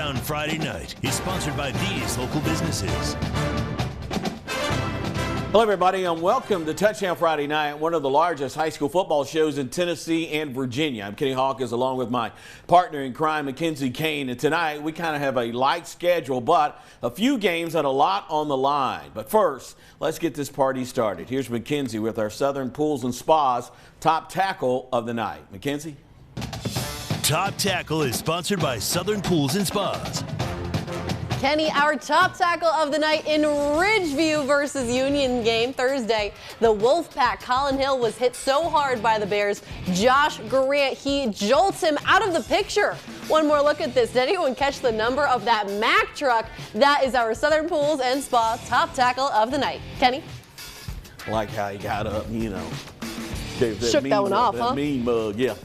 Touchdown Friday Night is sponsored by these local businesses. Hello, everybody, and welcome to Touchdown Friday Night, one of the largest high school football shows in Tennessee and Virginia. I'm Kenny Hawkins, along with my partner in crime, Mackenzie Kane. And tonight, we kind of have a light schedule, but a few games and a lot on the line. But first, let's get this party started. Here's Mackenzie with our Southern Pools and Spas top tackle of the night. Mackenzie? Top Tackle is sponsored by Southern Pools and Spas. Kenny, our top tackle of the night in Ridgeview versus Union game Thursday. The Wolfpack, Colin Hill, was hit so hard by the Bears. Josh Grant, he jolts him out of the picture. One more look at this. Did anyone catch the number of that Mack truck? That is our Southern Pools and Spa top tackle of the night. Kenny? I like how he got up, you know. Shook that one off, huh? Mean mug, yeah.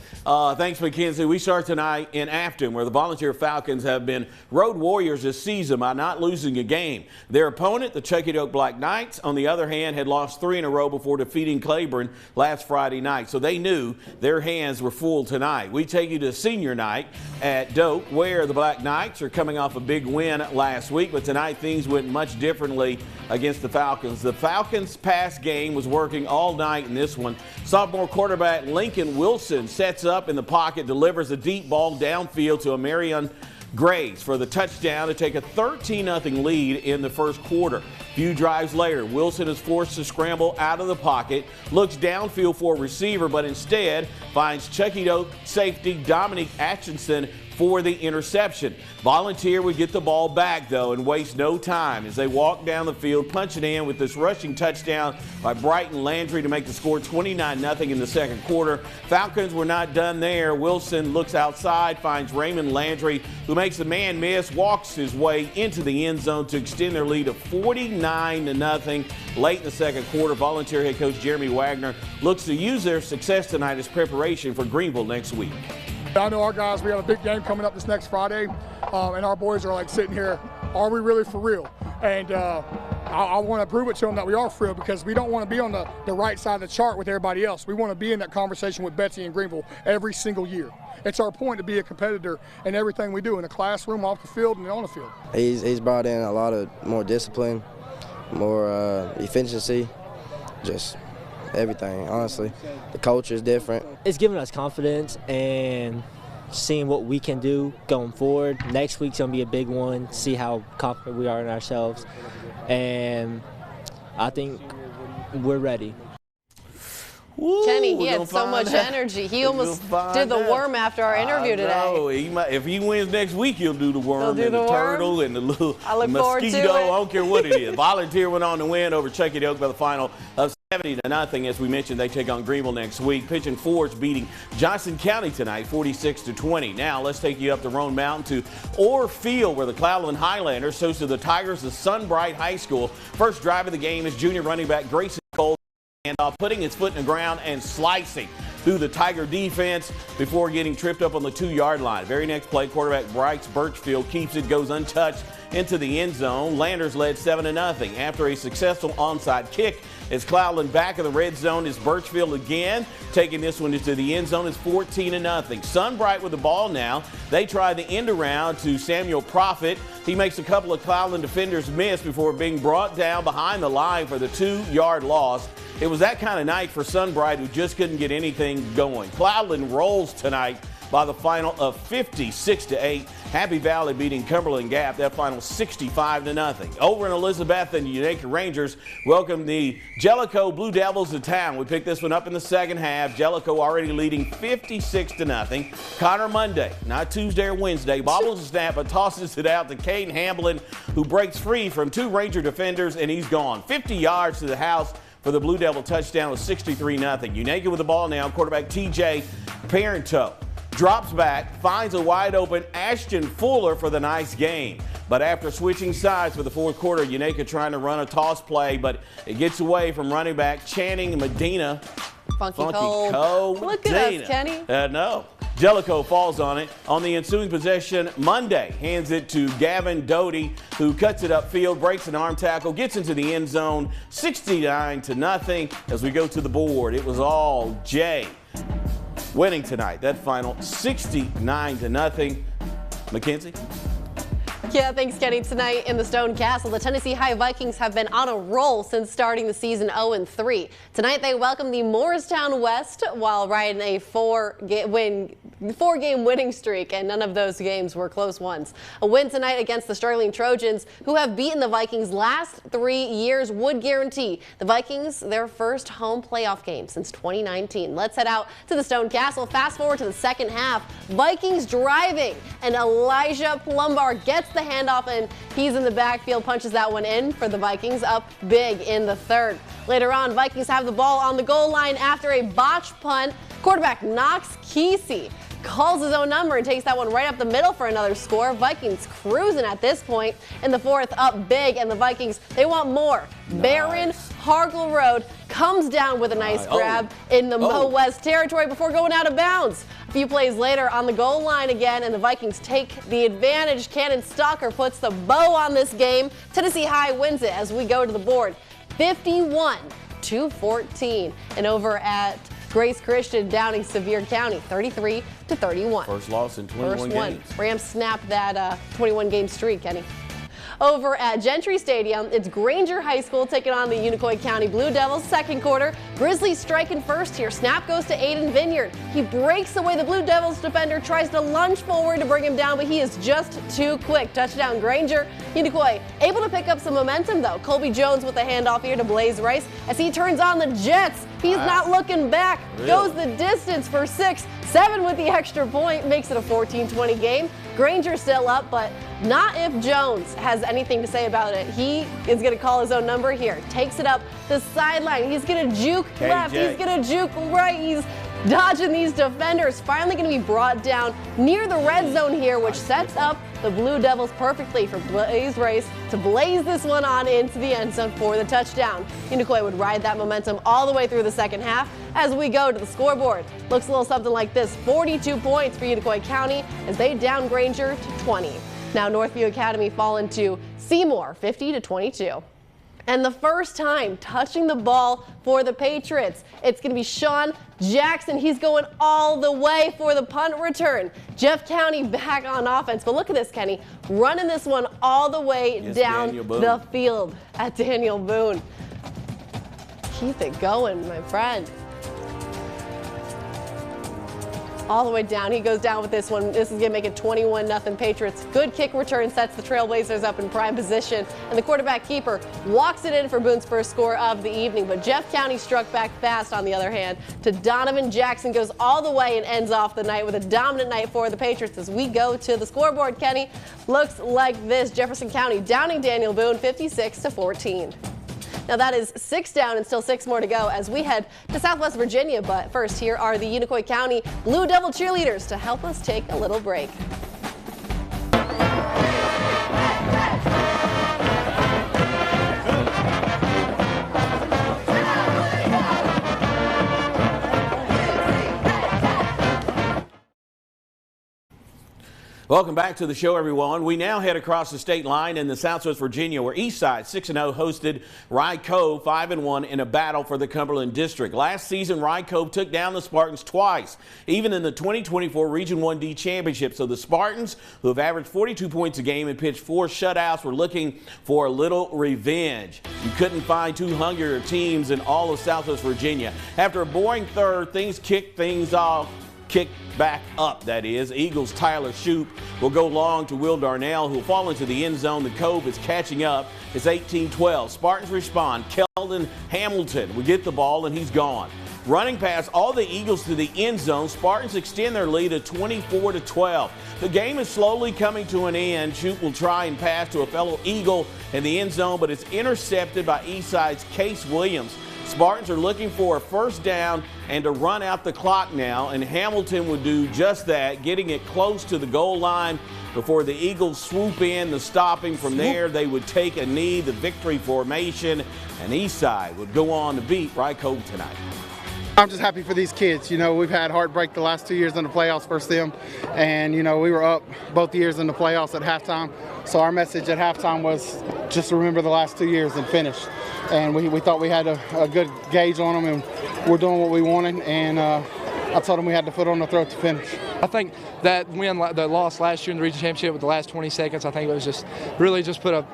Thanks, Mackenzie. We start tonight in Afton, where the Volunteer Falcons have been road warriors this season by not losing a game. Their opponent, the Chuckey-Doak Black Knights, on the other hand, had lost 3 in a row before defeating Claiborne last Friday night. So they knew their hands were full tonight. We take you to senior night at Doak, where the Black Knights are coming off a big win last week, but tonight things went much differently against the Falcons. The Falcons' pass game was working all night in this one. Sophomore quarterback Lincoln Wilson sets up in the pocket, delivers a deep ball downfield to a Marion Graves for the touchdown to take a 13-0 lead in the first quarter. Few drives later, Wilson is forced to scramble out of the pocket, looks downfield for a receiver, but instead finds Chuckey-Doak safety Dominic Atchison for the interception. Volunteer would get the ball back, though, and waste no time as they walk down the field, punching in with this rushing touchdown by Brighton Landry to make the score 29-0 in the second quarter. Falcons were not done there. Wilson looks outside, finds Raymond Landry, who makes a man miss, walks his way into the end zone to extend their lead to 49-0 late in the second quarter. Volunteer head coach Jeremy Wagner looks to use their success tonight as preparation for Greenville next week. I know our guys, we have a big game coming up this next Friday, and our boys are like sitting here, are we really for real? And I want to prove it to them that we are for real, because we don't want to be on the right side of the chart with everybody else. We want to be in that conversation with Betsy and Greenville every single year. It's our point to be a competitor in everything we do, in the classroom, off the field, and on the field. He's brought in a lot of more discipline, more efficiency, just everything, honestly. The culture is different. It's giving us confidence and seeing what we can do going forward. Next week's going to be a big one, see how confident we are in ourselves. And I think we're ready. Ooh, Kenny, he had so much energy. He almost did the worm after our interview today. If he wins next week, he'll do the worm and the turtle and the little mosquito. I don't care what it is. Volunteer went on to win over Chuckey-Doak by the final of 70-0. As we mentioned, they take on Greenville next week. Pigeon Forge beating Johnson County tonight, 46-20. Now let's take you up the Roan Mountain to Orr Field, where the Cloudland Highlanders hosted the Tigers of Sunbright High School. First drive of the game is junior running back Grayson Cole, and putting his foot in the ground and slicing through the Tiger defense before getting tripped up on the 2-yard line. Very next play, quarterback Bryce Birchfield keeps it, goes untouched into the end zone. Landers led 7-0 after a successful onside kick. As Cloudland back in the red zone is Birchfield again, taking this one into the end zone. Is 14-0. Sunbright with the ball now. They try the end around to Samuel Profit. He makes a couple of Cloudland defenders miss before being brought down behind the line for the 2-yard loss. It was that kind of night for Sunbright, who just couldn't get anything going. Cloudland rolls tonight by the final of 56-8. Happy Valley beating Cumberland Gap, that final 65-0. Over in Elizabeth, and the Unaka Rangers welcome the Jellico Blue Devils to town. We picked this one up in the second half. Jellico already leading 56-0. Connor Monday, not Tuesday or Wednesday, bobbles a snap but tosses it out to Caden Hamblin, who breaks free from 2 Ranger defenders, and he's gone. 50 yards to the house for the Blue Devil touchdown with 63-0. Unaka with the ball now. Quarterback TJ Parento drops back, finds a wide open Ashton Fuller for the nice gain. But after switching sides for the fourth quarter, Unaka trying to run a toss play, but it gets away from running back Channing Medina. Funky Cole. Look at us, Kenny. No. Jellico falls on it. On the ensuing possession, Monday hands it to Gavin Doty, who cuts it upfield, breaks an arm tackle, gets into the end zone, 69-0 as we go to the board. It was all Jay winning tonight. That final 69-0. Mackenzie? Yeah, thanks, Kenny. Tonight in the Stone Castle, the Tennessee High Vikings have been on a roll since starting the season 0-3. Tonight they welcome the Morristown West while riding a four-game winning streak, and none of those games were close ones. A win tonight against the Sterling Trojans, who have beaten the Vikings last 3 years, would guarantee the Vikings their first home playoff game since 2019. Let's head out to the Stone Castle. Fast forward to the second half. Vikings driving, and Elijah Plumbar gets the handoff, and he's in the backfield, punches that one in for the Vikings, up big in the third. Later on, Vikings have the ball on the goal line after a botched punt. Quarterback Knox Kesey calls his own number and takes that one right up the middle for another score. Vikings cruising at this point in the fourth, up big, and the Vikings, they want more. Nice. Barron Hargle Road comes down with a nice grab in the Mo West territory before going out of bounds. A few plays later on the goal line again, and the Vikings take the advantage. Cannon Stalker puts the bow on this game. Tennessee High wins it as we go to the board 51-14. And over at Grace Christian Downing Sevier County, 33-31. First loss in 21 games. Rams snapped that 21-game streak, Kenny. Over at Gentry Stadium, it's Grainger High School taking on the Unicoi County Blue Devils. Second quarter, Grizzlies striking first here. Snap goes to Aiden Vineyard. He breaks away the Blue Devils defender, tries to lunge forward to bring him down, but he is just too quick. Touchdown Grainger. Unicoi able to pick up some momentum, though. Colby Jones with a handoff here to Blaze Rice as he turns on the Jets. He's not looking back. Really? Goes the distance for 6. 7 with the extra point, makes it a 14-20 game. Grainger still up, but not if Jones has anything to say about it. He is going to call his own number here. Takes it up the sideline. He's going to juke left. He's going to juke right. He's dodging these defenders. Finally going to be brought down near the red zone here, which sets up the Blue Devils perfectly for Blaze Rice to blaze this one on into the end zone for the touchdown. Unicoi would ride that momentum all the way through the second half. As we go to the scoreboard, looks a little something like this. 42 points for Unicoi County as they down Grainger to 20. Now Northview Academy falling to Seymour, 50-22. And the first time touching the ball for the Patriots, it's going to be Sean Jackson. He's going all the way for the punt return. Jeff County back on offense. But look at this, Kenny, running this one all the way down the field at Daniel Boone. Keep it going, my friend. All the way down. He goes down with this one. This is going to make it 21-0 Patriots. Good kick return sets the Trailblazers up in prime position. And the quarterback keeper walks it in for Boone's first score of the evening. But Jeff County struck back fast on the other hand to Donovan Jackson. Goes all the way and ends off the night with a dominant night for the Patriots. As we go to the scoreboard, Kenny, looks like this. Jefferson County downing Daniel Boone 56-14. Now that is 6 down and still 6 more to go as we head to Southwest Virginia. But first, here are the Unicoi County Blue Devil cheerleaders to help us take a little break. Welcome back to the show, everyone. We now head across the state line in the Southwest Virginia, where Eastside 6-0 hosted Rye Cove 5-1 in a battle for the Cumberland District. Last season, Rye Cove took down the Spartans twice, even in the 2024 Region 1D Championship. So the Spartans, who have averaged 42 points a game and pitched 4 shutouts, were looking for a little revenge. You couldn't find 2 hungrier teams in all of Southwest Virginia. After a boring third, things kicked back up, that is. Eagles' Tyler Shoup will go long to Will Darnell, who will fall into the end zone. The Cove is catching up. It's 18-12. Spartans respond. Keldon Hamilton will get the ball, and he's gone. Running past all the Eagles to the end zone, Spartans extend their lead to 24-12. The game is slowly coming to an end. Shoup will try and pass to a fellow Eagle in the end zone, but it's intercepted by Eastside's Case Williams. Spartans are looking for a first down and to run out the clock now, and Hamilton would do just that, getting it close to the goal line before the Eagles swoop in to stop him. From there, they would take a knee, the victory formation, and Eastside would go on to beat Rye Cove tonight. I'm just happy for these kids. You know, we've had heartbreak the last 2 years in the playoffs versus them, and, you know, we were up both years in the playoffs at halftime. So our message at halftime was just remember the last 2 years and finish. And we thought we had a good gauge on them, and we're doing what we wanted. And I told them we had the foot on the throat to finish. I think that win, the loss last year in the region championship with the last 20 seconds, I think it was just really just put a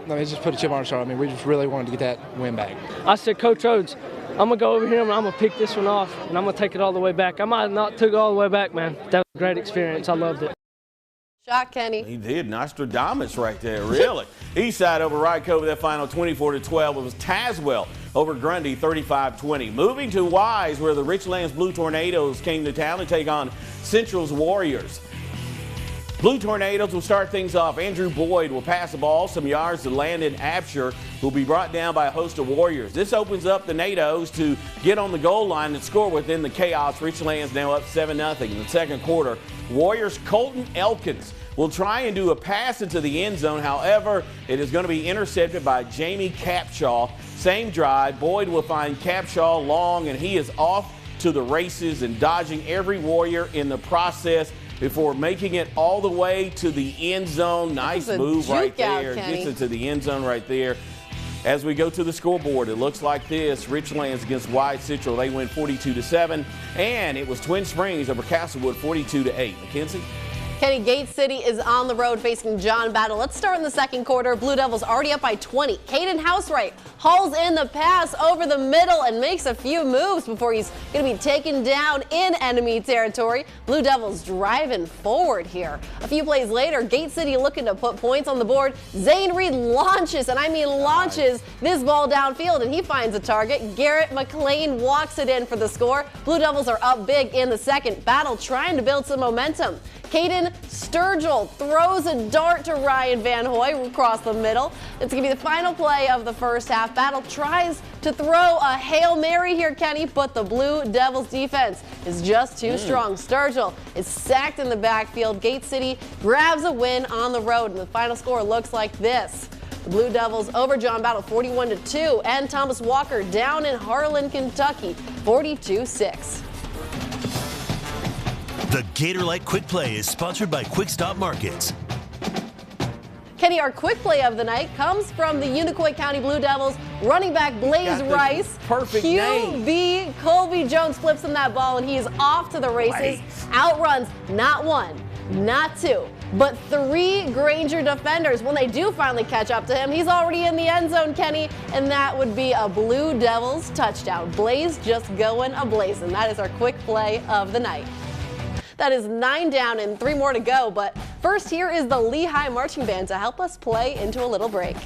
chip on our shoulder. I mean, we just really wanted to get that win back. I said, Coach Rhodes, I'm going to go over here and I'm going to pick this one off and I'm going to take it all the way back. I might have not took it all the way back, man. That was a great experience. I loved it. Shot, Kenny. He did. Nostradamus right there, really. Eastside over Rye Cove, that final 24-12. It was Tazewell over Grundy, 35-20. Moving to Wise, where the Richlands Blue Tornadoes came to town to take on Central's Warriors. Blue Tornadoes will start things off. Andrew Boyd will pass the ball some yards to Landon Absher, who will be brought down by a host of Warriors. This opens up the Nados to get on the goal line and score within the chaos. Richlands now up 7-0 in the second quarter. Warriors' Colton Elkins will try and do a pass into the end zone. However, it is going to be intercepted by Jamie Capshaw. Same drive, Boyd will find Capshaw long, and he is off to the races and dodging every Warrior in the process before making it all the way to the end zone. Nice move right there. Gets it to the end zone right there. As we go to the scoreboard, it looks like this. Richlands against Wise Central. They win 42-7. And it was Twin Springs over Castlewood 42-8. Mackenzie? Kenny, Gate City is on the road facing John Battle. Let's start in the second quarter. Blue Devils already up by 20. Caden Housewright hauls in the pass over the middle and makes a few moves before he's going to be taken down in enemy territory. Blue Devils driving forward here. A few plays later, Gate City looking to put points on the board. Zane Reed launches, and I mean launches, this ball downfield, and he finds a target. Garrett McLean walks it in for the score. Blue Devils are up big in the second. Battle trying to build some momentum. Caden Sturgill throws a dart to Ryan Van Hoy across the middle. It's going to be the final play of the first half. Battle tries to throw a Hail Mary here, Kenny, but the Blue Devils defense is just too strong. Sturgill is sacked in the backfield. Gate City grabs a win on the road, and the final score looks like this. The Blue Devils over John Battle 41-2, and Thomas Walker down in Harlan, Kentucky 42-6. The Gatorlight Quick Play is sponsored by Quick Stop Markets. Kenny, our quick play of the night comes from the Unicoi County Blue Devils running back Blaze Rice. Perfect name. QB Colby Jones flips him that ball, and he is off to the races. Outruns not one, not two, but three Grainger defenders. When they do finally catch up to him, he's already in the end zone, Kenny, and that would be a Blue Devils touchdown. Blaze just going a-blazing. That is our quick play of the night. That is 9 down and 3 more to go, but first here is the Lehigh Marching Band to help us play into a little break.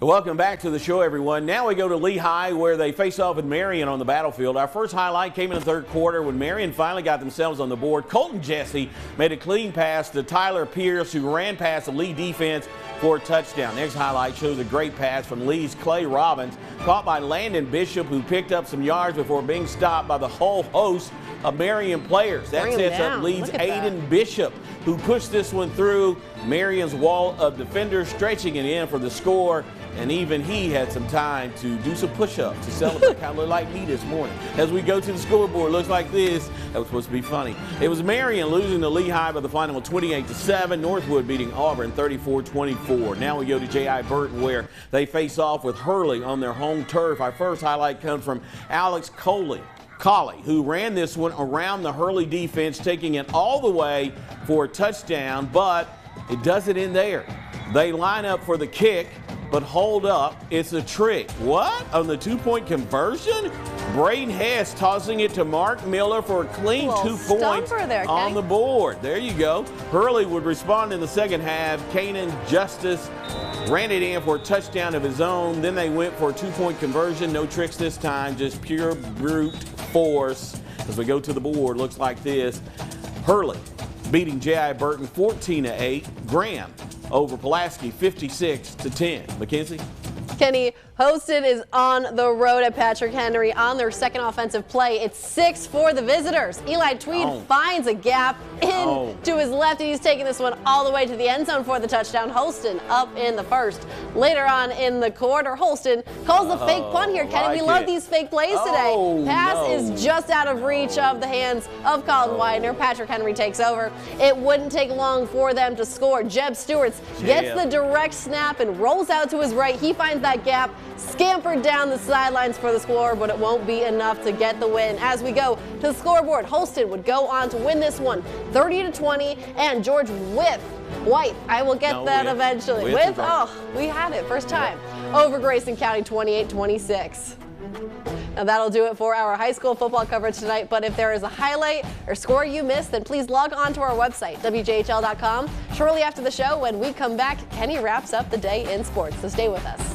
Welcome back to the show, everyone. Now we go to Lehigh, where they face off with Marion on the battlefield. Our first highlight came in the third quarter when Marion finally got themselves on the board. Colton Jesse made a clean pass to Tyler Pierce, who ran past the Lee defense for a touchdown. Next highlight shows a great pass from Lee's Clay Robbins, caught by Landon Bishop, who picked up some yards before being stopped by the whole host of Marion players. That sets up Lee's Aiden Bishop, who pushed this one through Marion's wall of defenders, stretching it in for the score. And even he had some time to do some push-ups to celebrate. Kind of looked like me this morning. As we go to the scoreboard, it looks like this. That was supposed to be funny. It was Marion losing to Lehigh by the final of 28-7. Northwood beating Auburn 34-24. Now we go to JI Burton, where they face off with Hurley on their home turf. Our first highlight comes from Alex Coley, who ran this one around the Hurley defense, taking it all the way for a touchdown, but it doesn't end there. They line up for the kick, but hold up, it's a trick. What? On the 2-point conversion? Braden Hess tossing it to Mark Miller for a clean 2 points on the board. There you go. Hurley would respond in the second half. Kanan Justice ran it in for a touchdown of his own. Then they went for a 2-point conversion. No tricks this time, just pure brute force. As we go to the board, looks like this. Hurley beating JI Burton 14-8. Graham over Pulaski 56-10. Mackenzie? Kenny, Holston is on the road at Patrick Henry on their second offensive play. It's 6 for the visitors. Eli Tweed finds a gap to his left, and he's taking this one all the way to the end zone for the touchdown. Holston up in the first. Later on in the quarter, Holston calls the fake punt here. Kenny, we love these fake plays today. Pass is just out of reach of the hands of Colin Widener. Patrick Henry takes over. It wouldn't take long for them to score. Jeb Stewart's gets the direct snap and rolls out to his right. He finds that gap, scampered down the sidelines for the score, but it won't be enough to get the win. As we go to the scoreboard, Holston would go on to win this one 30-20, and George White, I will get that eventually. We had it first time. Over Grayson County 28-26. Now that'll do it for our high school football coverage tonight, but if there is a highlight or score you missed, then please log on to our website, WJHL.com. Shortly after the show, when we come back, Kenny wraps up the day in sports, so stay with us.